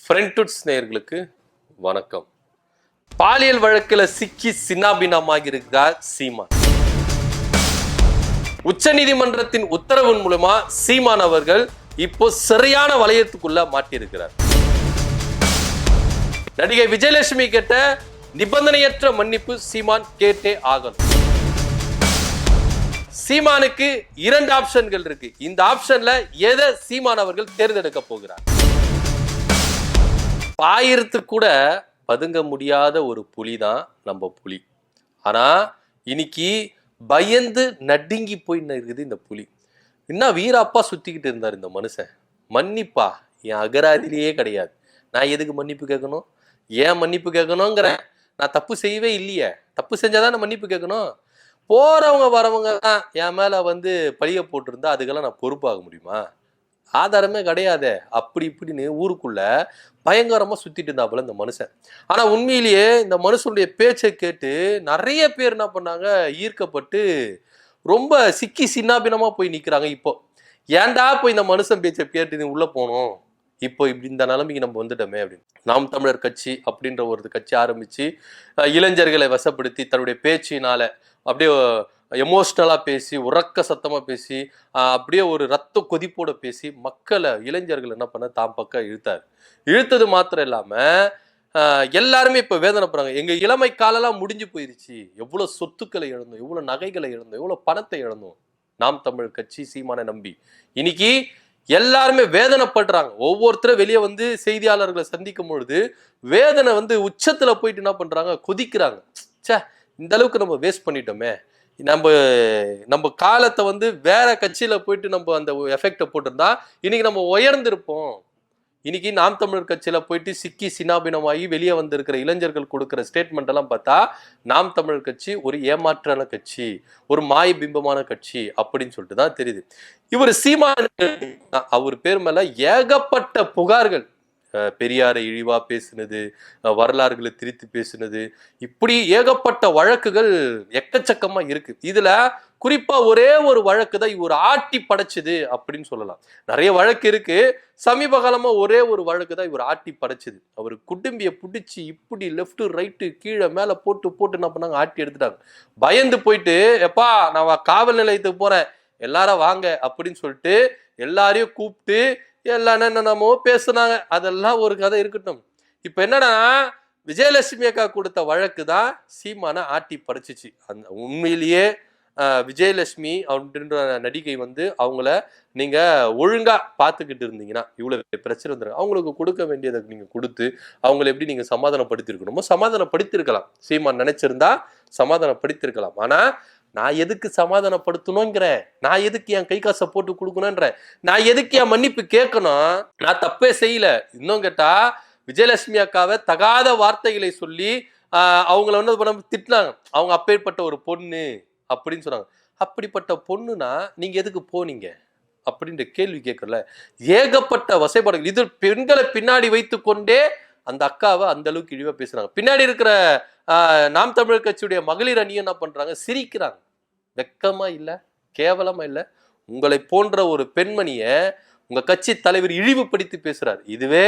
Friends நேயர்களுக்கு வணக்கம். பாலியல் வழக்கில் சிக்கி சின்னாபின்னமாகி இருக்கிறார் சீமான். உச்ச நீதிமன்றத்தின் உத்தரவின் மூலமா சீமான் அவர்கள் இப்போ சரியான வளையத்துக்குள்ள மாட்டியிருக்கிறார். நடிகை விஜயலட்சுமி கேட்ட நிபந்தனையற்ற மன்னிப்பு சீமான் கேட்டே ஆகணும். சீமானுக்கு 2 ஆப்ஷன்கள் இருக்கு. இந்த ஆப்ஷன்ல எதை சீமான் அவர்கள் தேர்ந்தெடுக்க போகிறார்? பாயிரத்து கூட பதுங்க முடியாத ஒரு புலி தான் நம்ம புலி. ஆனா இன்னைக்கு பயந்து நடுங்கி போய் இருக்குது இந்த புலி. என்ன வீரப்பா சுத்திக்கிட்டு இருந்தார் இந்த மனுஷன். மன்னிப்பா என் அகராதிலேயே கிடையாது. நான் எதுக்கு மன்னிப்பு கேட்கணும்? ஏன் மன்னிப்பு கேட்கணுங்கிறேன். நான் தப்பு செய்யவே இல்லையே. தப்பு செஞ்சாதான் நான் மன்னிப்பு கேட்கணும். போறவங்க வரவங்க தான் என் மேல பழிய போட்டிருந்தா அதுக்கெல்லாம் நான் பொறுப்பாக முடியுமா? ஆதாரமே கிடையாது. அப்படி இப்படின்னு ஊருக்குள்ள பயங்கரமா சுத்திட்டு இருந்தாப்புல இந்த மனுஷன். ஆனா உண்மையிலேயே இந்த மனுஷனுடைய பேச்சை கேட்டு நிறைய பேர் என்ன பண்ணாங்க, ஈர்க்கப்பட்டு ரொம்ப சிக்கி சின்னாபினமா போய் நிக்கிறாங்க. இப்போ ஏன்டா போய் இந்த மனுஷன் பேச்சை கேட்டு நீ உள்ள போனோம், இப்போ இப்படி இந்த நிலைமைக்கு நம்ம வந்துட்டோமே அப்படின்னு. நாம் தமிழர் கட்சி அப்படின்ற ஒரு கட்சி ஆரம்பிச்சு இளைஞர்களை வசப்படுத்தி தன்னுடைய பேச்சினால அப்படியே எமோஷ்னலா பேசி உறக்க சத்தமா பேசி அப்படியே ஒரு ரத்த கொதிப்போட பேசி மக்களை இளைஞர்கள் என்ன பண்ண தாம் பக்கம் இழுத்தது மாத்திரம் இல்லாம எல்லாருமே இப்ப வேதனைப்படுறாங்க. எங்க இளமை காலெல்லாம் முடிஞ்சு போயிருச்சு. எவ்வளவு சொத்துக்களை இழந்தோம், எவ்வளவு நகைகளை இழந்தோம், எவ்வளவு பணத்தை இழந்தோம் நாம் தமிழ் கட்சி சீமானை நம்பி. இன்னைக்கு எல்லாருமே வேதனைப்படுறாங்க. ஒவ்வொருத்தரும் வெளியே செய்தியாளர்களை சந்திக்கும் பொழுது வேதனை உச்சத்துல போயிட்டு என்ன பண்றாங்க, கொதிக்கிறாங்க. சே, இந்த அளவுக்கு நம்ம வேஸ்ட் பண்ணிட்டோமே, நம்ம காலத்தை வேற கட்சியில போயிட்டு நம்ம அந்த எஃபெக்டை போட்டிருந்தா இன்னைக்கு நம்ம உயர்ந்திருப்போம். இன்னைக்கு நாம் தமிழர் கட்சியில போயிட்டு சிக்கி சின்னாபினமாகி வெளியே வந்திருக்கிற இளைஞர்கள் கொடுக்கிற ஸ்டேட்மெண்ட் எல்லாம் பார்த்தா நாம் தமிழர் கட்சி ஒரு ஏமாற்றான கட்சி, ஒரு மாய பிம்பமான கட்சி அப்படின்னு சொல்லிட்டு தான் தெரியுது. இவர் சீமான் அவர் பேர் மேல ஏகப்பட்ட புகார்கள், பெரியாரை இழிவா பேசினது, வரலாறுகளை திரித்து பேசினது, இப்படி ஏகப்பட்ட வழக்குகள் எக்கச்சக்கமா இருக்கு. இதுல குறிப்பா ஒரே ஒரு வழக்கு தான் இவர் ஆட்டி படைச்சது அப்படின்னு சொல்லலாம். நிறைய வழக்கு இருக்கு. சமீப காலமா ஒரே ஒரு வழக்கு தான் இவர் ஆட்டி படைச்சது. அவர் குடும்பிய பிடிச்சி இப்படி லெஃப்ட் ரைட்டு கீழே மேல போட்டு என்ன பண்ணாங்க, ஆட்டி எடுத்துட்டாங்க. பயந்து போயிட்டு எப்பா நான் காவல் நிலையத்துக்கு போறேன், எல்லாரும் வாங்க அப்படின்னு சொல்லிட்டு எல்லாரையும் கூப்பிட்டு எல்லாம் என்னென்னமோ பேசுனாங்க. அதெல்லாம் ஒரு கதை இருக்கட்டும். இப்ப என்னன்னா, விஜயலட்சுமி அக்கா கொடுத்த வழக்கு தான் சீமான ஆட்டி படைச்சிச்சு. அந்த உண்மையிலேயே விஜயலட்சுமி அப்படின்ற நடிகை அவங்கள நீங்க ஒழுங்கா பார்த்துக்கிட்டு இருந்தீங்கன்னா இவ்வளவு பிரச்சனை வந்துடும். அவங்களுக்கு கொடுக்க வேண்டியதை நீங்க கொடுத்து அவங்களை எப்படி நீங்க சமாதானப்படுத்திருக்கணுமோ சமாதானப்படுத்திருக்கலாம். சீமான் நினைச்சிருந்தா சமாதானப்படுத்திருக்கலாம். ஆனா நான் எதுக்கு சமாதானப்படுத்தணுங்கிறேன், நான் எதுக்கு என் கை காசை போட்டு கொடுக்கணும்ன்ற, நான் எதுக்கு என் மன்னிப்பு கேட்கணும்? நான் தப்பே செய்யல. இன்னும் கேட்டா விஜயலட்சுமி அக்காவை தகாத வார்த்தைகளை சொல்லி அவங்கள திட்டினாங்க. அவங்க அப்பேற்பட்ட ஒரு பொண்ணு அப்படின்னு சொன்னாங்க. அப்படிப்பட்ட பொண்ணுனா நீங்க எதுக்கு போனீங்க அப்படின்ற கேள்வி கேட்கல. ஏகப்பட்ட வசைப்பாடுகள். இது பெண்களை பின்னாடி வைத்து கொண்டே அந்த அக்காவை அந்த அளவுக்கு இழிவா பேசுறாங்க. பின்னாடி இருக்கிற நாம் தமிழர் கட்சியுடைய மகளிர் அணி என்ன பண்றாங்க, சிரிக்கிறாங்க. வெக்கமா இல்ல, கேவலமா இல்ல? உங்களை போன்ற ஒரு பெண்மணிய உங்க கட்சி தலைவர் இழிவுபடுத்தி பேசுறாரு. இதுவே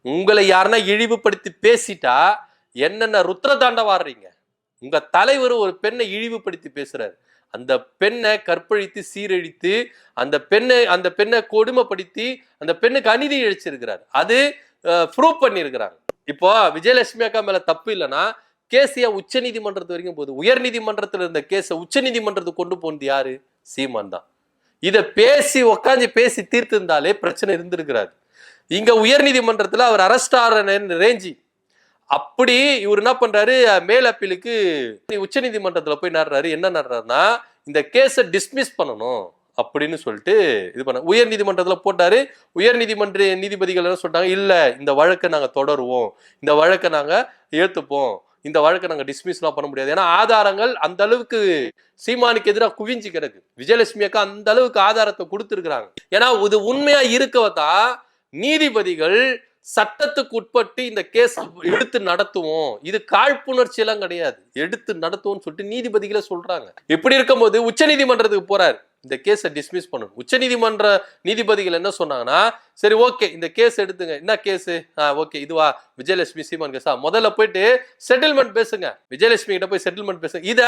உங்களை யாருன்னா இழிவுபடுத்தி பேசிட்டா என்னென்ன ருத்ர தாண்டவாடுறீங்க. உங்க தலைவர் ஒரு பெண்ணை இழிவுபடுத்தி பேசுறாரு. அந்த பெண்ணை கற்பழித்து சீரழித்து அந்த பெண்ணை கொடுமைப்படுத்தி அந்த பெண்ணுக்கு அநீதி இழைச்சிருக்கிறார். அது ப்ரூவ் பண்ணியிருக்கிறாங்க. இப்போ விஜயலட்சுமி அக்கா மேல தப்பு இல்லைன்னா கேசியா உச்ச நீதிமன்றத்து வரைக்கும் போகுது. உயர் நீதிமன்றத்துல இருந்த கேஸ உச்ச நீதிமன்றத்துக்கு கொண்டு போனது யாரு? சீமான் தான். இத உக்காந்து பேசி தீர்த்து இருந்தாலே பிரச்சனை இருந்திருக்கிறாரு. இங்க உயர் நீதிமன்றத்துல அவர் அரெஸ்ட் ஆகிற ரேஞ்சி. அப்படி இவர் என்ன பண்றாரு, மேல் அப்பீலுக்கு உச்ச நீதிமன்றத்துல போய் நடுறாரு. என்ன நடுறாருன்னா, இந்த கேஸை டிஸ்மிஸ் பண்ணணும் அப்படின்னு சொல்லிட்டு இது பண்ண உயர் நீதிமன்றத்துல போட்டாரு. உயர் நீதிமன்ற நீதிபதிகள் என்ன சொல்றாங்க, இல்ல இந்த வழக்கை நாங்க தொடருவோம், இந்த வழக்கை நாங்க ஏத்துப்போம், இந்த வழக்கை நாங்க டிஸ்மிஸ்லாம் பண்ண முடியாது. ஏன்னா ஆதாரங்கள் அந்த அளவுக்கு சீமானுக்கு எதிராக குவிஞ்சு கிடக்கு. விஜயலட்சுமி அக்கா அந்த அளவுக்கு ஆதாரத்தை கொடுத்துருக்காங்க. ஏன்னா இது உண்மையா இருக்கவதான் நீதிபதிகள் சட்டத்துக்கு உட்பட்டு இந்த கேஸ் எடுத்து நடத்துவோம், இது காழ்ப்புணர்ச்சி எல்லாம் கிடையாது, எடுத்து நடத்துவோம்னு சொல்லிட்டு நீதிபதிகளை சொல்றாங்க. இப்படி இருக்கும்போது உச்ச நீதிமன்றத்துக்கு போறாரு. இந்த கேஸை டிஸ்மிஸ் பண்ணணும். உச்சநீதிமன்ற நீதிபதிகள் என்ன சொன்னாங்கன்னா, சரி ஓகே இந்த கேஸ் எடுத்துங்க. என்ன கேஸ்? ஓகே இதுவா விஜயலட்சுமி சீமான் கேஸா? முதல்ல போயிட்டு செட்டில்மெண்ட் பேசுங்க, விஜயலட்சுமி கிட்ட போய் செட்டில்மெண்ட் பேசுங்க. இத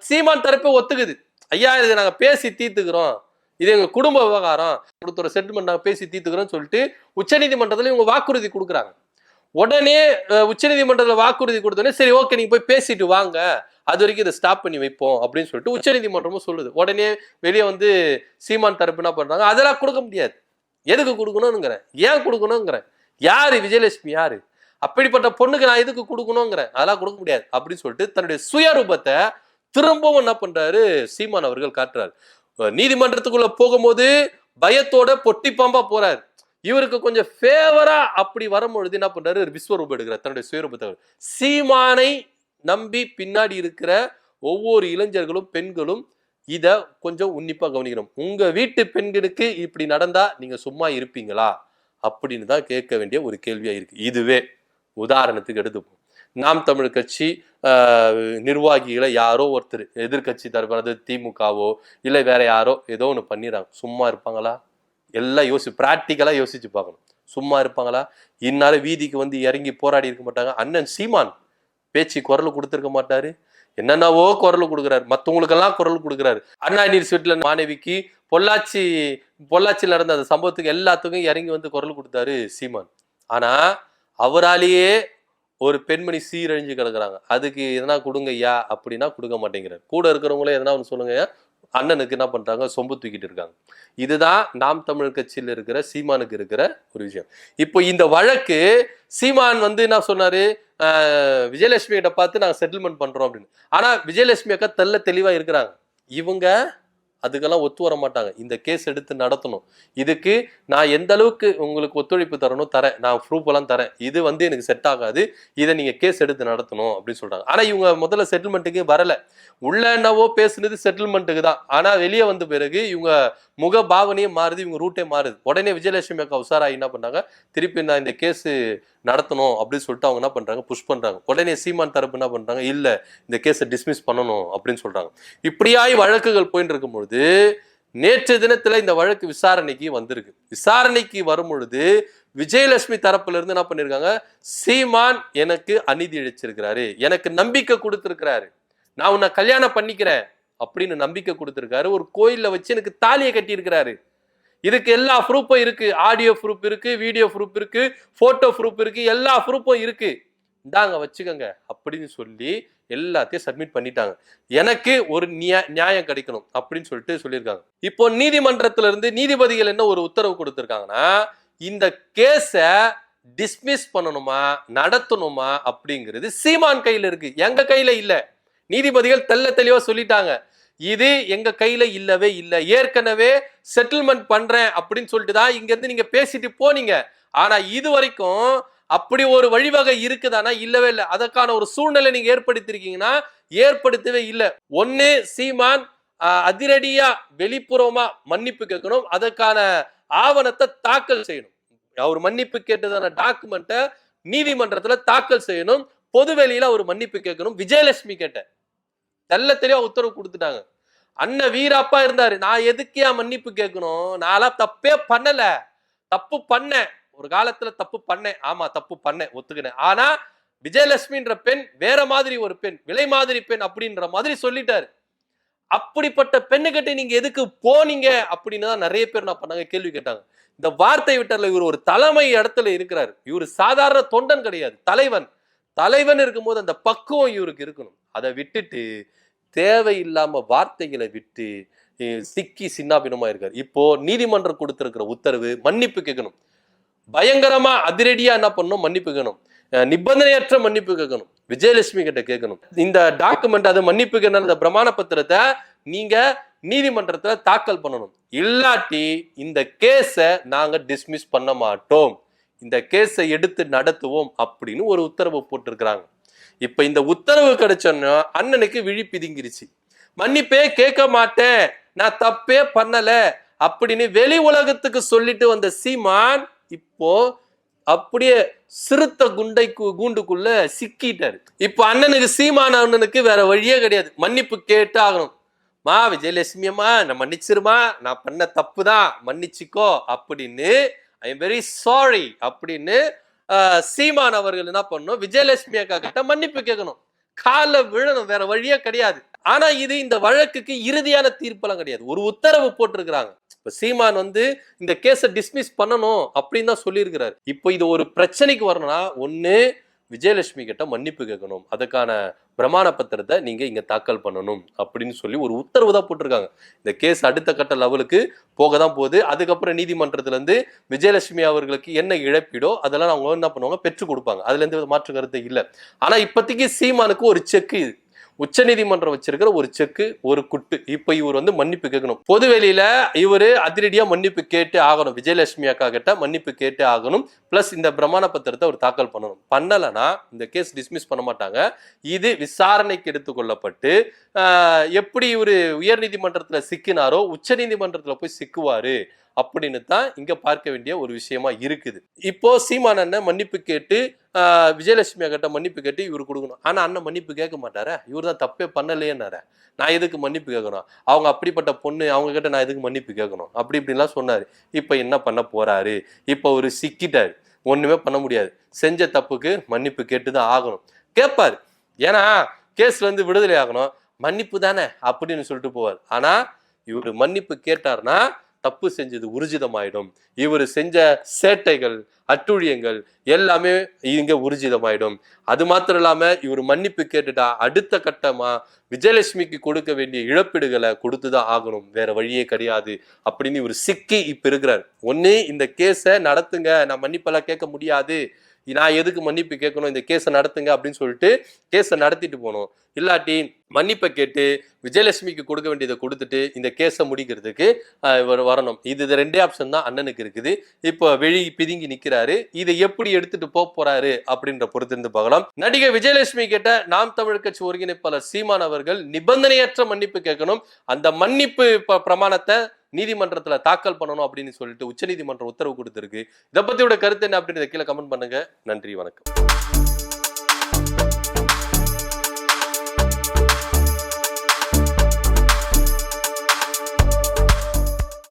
சீமான் தரப்பு ஒத்துக்குது. ஐயா இது நாங்க பேசி தீர்த்துக்கிறோம், இது எங்க குடும்ப விவகாரம், கொடுத்துற செட்டில்மெண்ட் நாங்க பேசி தீர்த்துக்கிறோம் சொல்லிட்டு உச்சநீதிமன்றத்துல இவங்க வாக்குறுதி கொடுக்குறாங்க. உடனே உச்சநீதிமன்றத்தில் வாக்குறுதி கொடுத்தோடனே சரி ஓகே நீங்க போய் பேசிட்டு வாங்க, அது வரைக்கும் இதை ஸ்டாப் பண்ணி வைப்போம் அப்படின்னு சொல்லிட்டு உச்சநீதிமன்றமும் சொல்லுது. உடனே வெளியே வந்து சீமான் தரப்பு என்ன பண்றாங்க, அதெல்லாம் கொடுக்க முடியாது. எதுக்கு கொடுக்கணும்ங்கிறேன், ஏன் கொடுக்கணுங்கிறேன், யாரு விஜயலட்சுமி யாரு, அப்படிப்பட்ட பொண்ணுக்கு நான் எதுக்கு கொடுக்கணுங்கிறேன், அதெல்லாம் கொடுக்க முடியாது அப்படின்னு சொல்லிட்டு தன்னுடைய சுயரூபத்தை திரும்பவும் என்ன பண்றாரு சீமான் அவர்கள் காட்டுறாரு. நீதிமன்றத்துக்குள்ள போகும்போது பயத்தோட பொட்டி பாம்பா போறாரு. இவருக்கு கொஞ்சம் ஃபேவரா அப்படி வரும்பொழுது என்ன பண்றாரு, விஸ்வரூபம் எடுக்கிறார் தன்னுடைய சுயரூபத்தை. சீமானை நம்பி பின்னாடி இருக்கிற ஒவ்வொரு இளைஞர்களும் பெண்களும் இத கொஞ்சம் உன்னிப்பா கவனிக்கணும். உங்க வீட்டு பெண்களுக்கு இப்படி நடந்தா நீங்க சும்மா இருப்பீங்களா அப்படின்னு தான் கேட்க வேண்டிய ஒரு கேள்வியா இருக்கு. இதுவே உதாரணத்துக்கு எடுத்துப்போம், நாம் தமிழ் கட்சி நிர்வாகிகளை யாரோ ஒருத்தர் எதிர்கட்சி தரப்பு திமுகவோ இல்லை வேற யாரோ ஏதோ ஒன்று பண்ணிடுறாங்க, சும்மா இருப்பாங்களா? எல்லாம் பிராக்டிக்கலா யோசிச்சு பார்க்கணும். சும்மா இருப்பாங்களா? இந்நாள் வீதிக்கு வந்து இறங்கி போராடி இருக்க மாட்டாங்க. அண்ணன் சீமான் பேச்சு குரல் கொடுத்திருக்க மாட்டாரு, என்னென்னவோ குரல் கொடுக்குறாரு, மற்றவங்களுக்கெல்லாம் குரல் கொடுக்குறாரு. அண்ணா யூனிவர்சிட்டியில மாணவிக்கு பொள்ளாச்சியில் நடந்த அந்த சம்பவத்துக்கு எல்லாத்துக்கும் இறங்கி வந்து குரல் கொடுத்தாரு சீமான். ஆனா அவராலேயே ஒரு பெண்மணி சீரழிஞ்சு கிடக்குறாங்க, அதுக்கு எதனா கொடுங்க ஐயா அப்படின்னா கொடுக்க மாட்டேங்கிறார். கூட இருக்கிறவங்களே எதனா ஒன்று சொல்லுங்க, அண்ணனுக்கு என்ன பண்றாங்க, சொம்பு தூக்கிட்டு இருக்காங்க. இதுதான் நாம் தமிழ் கட்சியில் இருக்கிற சீமானுக்கு இருக்கிற ஒரு விஷயம். இப்போ இந்த வழக்கு சீமான் வந்து என்ன சொன்னாரு, விஜயலட்சுமி கிட்ட பார்த்து நாங்க செட்டில்மெண்ட் பண்றோம் அப்படின்னு. ஆனா விஜயலட்சுமி அக்கா தெளிவா இருக்கிறாங்க, இவங்க அதுக்கெல்லாம் ஒத்து வர மாட்டாங்க, இந்த கேஸ் எடுத்து நடத்தணும், இதுக்கு நான் எந்த அளவுக்கு உங்களுக்கு ஒத்துழைப்பு தரணும் தரேன், நான் ப்ரூஃப் எல்லாம் தரேன், இது வந்து எனக்கு செட் ஆகாது, இதை நீங்க கேஸ் எடுத்து நடத்தணும் அப்படின்னு சொல்றாங்க. ஆனா இவங்க முதல்ல செட்டில்மெண்ட்டுக்கு வரல, உள்ள என்னவோ பேசுனது செட்டில்மெண்ட்டுக்கு தான். ஆனா வெளியே வந்த பிறகு இவங்க முக பாவனையே மாறுது, இவங்க ரூட்டே மாறுது. உடனே விஜயலட்சுமி அக்கா உஷாராகி என்ன பண்ணாங்க, திருப்பி நான் இந்த கேஸ் நடத்தணும் அப்படின்னு சொல்லிட்டு அவங்க என்ன பண்றாங்க, புஷ் பண்றாங்க. உடனே சீமான் தரப்பு என்ன பண்றாங்க, இல்ல இந்த கேஸை டிஸ்மிஸ் பண்ணணும் அப்படின்னு சொல்றாங்க. இப்படியாய் வழக்குகள் போயிட்டு இருக்கும் பொழுது நேற்று தினத்துல இந்த வழக்கு விசாரணைக்கு வந்திருக்கு. விசாரணைக்கு வரும் பொழுது விஜயலட்சுமி தரப்புல இருந்து என்ன பண்ணிருக்காங்க, சீமான் எனக்கு அநீதி இழைச்சிருக்கிறாரு, எனக்கு நம்பிக்கை கொடுத்திருக்கிறாரு, நான் உன்னை கல்யாணம் பண்ணிக்கிறேன் அப்படின்னு நம்பிக்கை கொடுத்திருக்காரு, ஒரு கோயில்ல வச்சு எனக்கு தாலியை கட்டி இருக்கிறாரு, இதுக்கு எல்லா ப்ரூஃபும் இருக்கு, ஆடியோ ப்ரூஃப் இருக்கு, வீடியோ ப்ரூஃப் இருக்கு, போட்டோ ப்ரூஃப் இருக்கு, எல்லா ப்ரூஃபும் இருக்கு, இந்தாங்க வச்சுக்கோங்க அப்படின்னு சொல்லி எல்லாத்தையும் சப்மிட் பண்ணிட்டாங்க. எனக்கு ஒரு நியாயம் கிடைக்கணும் அப்படின்னு சொல்லியிருக்காங்க. இப்போ நீதிமன்றத்துல இருந்து நீதிபதிகள் என்ன ஒரு உத்தரவு கொடுத்திருக்காங்கன்னா, இந்த கேஸ டிஸ்மிஸ் பண்ணணுமா நடத்தணுமா அப்படிங்கிறது சீமான் கையில இருக்கு, எங்க கையில இல்ல. நீதிபதிகள் தெளிவா சொல்லிட்டாங்க, இது எங்க கையில இல்லவே இல்லை, ஏற்கனவே செட்டில்மெண்ட் பண்றேன் அப்படின்னு சொல்லிட்டு தான் இங்க இருந்து நீங்க பேசிட்டு போனீங்க. ஆனா இது வரைக்கும் அப்படி ஒரு வழிவகை இருக்குதானா, இல்லவே இல்லை. அதற்கான ஒரு சூழ்நிலை நீங்க ஏற்படுத்திருக்கீங்கன்னா ஏற்படுத்தவே இல்லை. ஒண்ணு சீமான் அதிரடியா வெளிப்புறமா மன்னிப்பு கேட்கணும், அதற்கான ஆவணத்தை தாக்கல் செய்யணும், அவர் மன்னிப்பு கேட்டதான டாக்குமெண்ட்டை நீதிமன்றத்துல தாக்கல் செய்யணும், பொதுவெளியில அவர் மன்னிப்பு கேட்கணும். விஜயலட்சுமி கேட்ட தெளிவா உத்தரவு கொடுத்துட்டாங்க. அண்ணன் வீராப்பா இருந்தாரு, நான் எதுக்கே மன்னிப்பு கேட்கணும், நான்லாம் தப்பே பண்ணல, தப்பு பண்ணேன், ஒரு காலத்துல தப்பு பண்ணேன், ஆமா தப்பு பண்ணேன் ஒத்துக்கினேன், ஆனா விஜயலட்சுமின்ற பெண் வேற மாதிரி ஒரு பெண், விலை மாதிரி பெண் அப்படின்ற மாதிரி சொல்லிட்டாரு. அப்படிப்பட்ட பெண்ணுகிட்ட நீங்க எதுக்கு போனீங்க அப்படின்னு தான் நிறைய பேர் என்ன பண்ணாங்க, கேள்வி கேட்டாங்க. இந்த வார்த்தை விட்டார்ல, இவர் ஒரு தலைமை இடத்துல இருக்கிறாரு, இவர் சாதாரண தொண்டன் கிடையாது, தலைவன் இருக்கும்போது அந்த பக்குவம் இவருக்கு இருக்கணும். அதை விட்டுட்டு தேவையில்லாம வார்த்தைகளை விட்டு சிக்கி சின்னாபினமா இருக்காரு. இப்போ நீதிமன்றம் கொடுத்திருக்கிற உத்தரவு மன்னிப்பு கேட்கணும், பயங்கரமா அதிரடியா என்ன பண்ணணும், மன்னிப்பு கேட்கணும், நிபந்தனையற்ற மன்னிப்பு கேட்கணும், விஜயலட்சுமி கிட்ட கேட்கணும். இந்த டாக்குமெண்ட் அது மன்னிப்பு கேட்கணும், இந்த பிரமாண பத்திரத்தை நீங்க நீதிமன்றத்துல தாக்கல் பண்ணணும், இல்லாட்டி இந்த கேஸை நாங்க டிஸ்மிஸ் பண்ண மாட்டோம், இந்த கேஸை எடுத்து நடத்துவோம் அப்படின்னு ஒரு உத்தரவு போட்டிருக்கிறாங்க. இப்ப இந்த உத்தரவு கிடைச்சோன்னா அண்ணனுக்கு விழி பிதுங்கிருச்சு, மன்னிப்பே கேட்க மாட்டேன், நான் தப்பே பண்ணல அப்படின்னு வெளி உலகத்துக்கு சொல்லிட்டு வந்த சீமான் இப்போ அப்படியே சிறுத்த கூண்டுக்குள்ள சிக்கிட்டாரு. இப்ப அண்ணனுக்கு சீமான் அண்ணனுக்கு வேற வழியே கிடையாது, மன்னிப்பு கேட்டு ஆகணும். விஜயலட்சுமி அம்மா நான் மன்னிச்சிருமா, நான் பண்ண தப்பு தான், மன்னிச்சுக்கோ அப்படின்னு, ஐ எம் வெரி சாரி அப்படின்னு சீமான் அவர்கள் என்ன பண்ணணும், விஜயலட்சுமி அக்கா கிட்ட மன்னிப்பு கேட்கணும், கால விழணும், வேற வழியே கிடையாது. ஆனா இது இந்த வழக்குக்கு இறுதியான தீர்ப்பெல்லாம் கிடையாது, ஒரு உத்தரவு போட்டிருக்கிறாங்க. இப்ப சீமான் இந்த கேஸை டிஸ்மிஸ் பண்ணணும் அப்படின்னு தான் சொல்லியிருக்கிறாரு. இப்போ இது ஒரு பிரச்சனைக்கு வரணும்னா ஒண்ணு விஜயலட்சுமி கிட்ட மன்னிப்பு கேட்கணும், அதுக்கான பிரமாண பத்திரத்தை நீங்க இங்க தாக்கல் பண்ணணும் அப்படின்னு சொல்லி ஒரு உத்தரவு தான் போட்டிருக்காங்க. இந்த கேஸ் அடுத்த கட்ட லெவலுக்கு போக தான் போகுது. அதுக்கப்புறம் நீதிமன்றத்துல இருந்து விஜயலட்சுமி அவர்களுக்கு என்ன இழப்பீடோ அதெல்லாம் அவங்க என்ன பண்ணுவாங்க, பெற்றுக் கொடுப்பாங்க. அதுல இருந்து மாற்று கருத்து இல்லை. ஆனா இப்போதைக்கு சீமானுக்கு ஒரு செக், உச்ச நீதிமன்றம் வச்சிருக்கிற ஒரு செக்கு, ஒரு குட்டு. இப்ப இவர் மன்னிப்பு கேட்கணும். பொதுவெளியில இவரு அதிரடியா மன்னிப்பு கேட்டு ஆகணும், விஜயலட்சுமி அக்கா கிட்ட மன்னிப்பு கேட்டு ஆகணும். பிளஸ் இந்த பிரமாண பத்திரத்தை அவர் தாக்கல் பண்ணணும். பண்ணலனா இந்த கேஸ் டிஸ்மிஸ் பண்ண மாட்டாங்க. இது விசாரணைக்கு எடுத்துக்கொள்ளப்பட்டு எப்படி இவரு உயர் நீதிமன்றத்துல சிக்கினாரோ உச்ச நீதிமன்றத்துல போய் சிக்குவாரு அப்படின்னு தான் இங்க பார்க்க வேண்டிய ஒரு விஷயமா இருக்குது. இப்போ சீமான் அண்ணன் மன்னிப்பு கேட்டு விஜயலட்சுமி கிட்ட மன்னிப்பு கேட்டு இவரு கொடுக்கணும். ஆனா அண்ணன் மன்னிப்பு கேட்க மாட்டார, இவர் தான் தப்பே பண்ணலையேன்னார, நான் எதுக்கு மன்னிப்பு கேட்கணும், அவங்க அப்படிப்பட்ட பொண்ணு, அவங்க கிட்ட நான் எதுக்கு மன்னிப்பு கேட்கணும் அப்படி இப்படின்லாம் சொன்னாரு. இப்ப என்ன பண்ண போறாரு, இப்ப ஒரு சிக்கிட்டாரு, ஒண்ணுமே பண்ண முடியாது, செஞ்ச தப்புக்கு மன்னிப்பு கேட்டுதான் ஆகணும். கேட்பாரு, ஏன்னா கேஸ்ல விடுதலை ஆகணும், மன்னிப்பு தானே அப்படின்னு சொல்லிட்டு போவார். ஆனா இவரு மன்னிப்பு கேட்டார்னா தப்பு செஞ்சது ஊர்ஜிதமாயிடும், இவர் செஞ்ச சேட்டைகள் அட்டுழியங்கள் எல்லாமே இங்க ஊர்ஜிதமாயிடும். அது மாத்திரம் இல்லாம இவர் மன்னிப்பு கேட்டுட்டா அடுத்த கட்டமா விஜயலட்சுமிக்கு கொடுக்க வேண்டிய இழப்பீடுகளை கொடுத்துதான் ஆகணும், வேற வழியே கிடையாது அப்படின்னு இவர் சிக்கி இப்ப இருக்கிறார். ஒண்ணு இந்த கேஸை நடத்துங்க, நான் மன்னிப்பெல்லாம் கேட்க முடியாது, நான் எதுக்கு மன்னிப்பு கேட்கணும், இந்த கேஸை நடத்துங்க அப்படின்னு சொல்லிட்டு கேஸை நடத்திட்டு போகணும். இல்லாட்டி மன்னிப்பை கேட்டு விஜயலட்சுமிக்கு கொடுக்க வேண்டியதை கொடுத்துட்டு இந்த கேஸை முடிக்கிறதுக்கு இவர் வரணும். இது ரெண்டே ஆப்ஷன் தான் அண்ணனுக்கு இருக்குது. இப்போ வெளி பிதுங்கி நிக்கிறாரு. இதை எப்படி எடுத்துட்டு போறாரு அப்படின்ற பொறுத்திருந்து பார்க்கலாம். நடிகை விஜயலட்சுமி கிட்ட நாம் தமிழ் கட்சி ஒருங்கிணைப்பாளர் சீமான் அவர்கள் நிபந்தனையற்ற மன்னிப்பு கேட்கணும், அந்த மன்னிப்பு பிரமாணத்தை நீதிமன்றத்துல தாக்கல் பண்ணணும் அப்படின்னு சொல்லிட்டு உச்ச நீதிமன்றம் உத்தரவு கொடுத்திருக்கு. இதை பத்தியோட கருத்து என்ன அப்படின்றத கீழே கமெண்ட் பண்ணுங்க. நன்றி, வணக்கம்.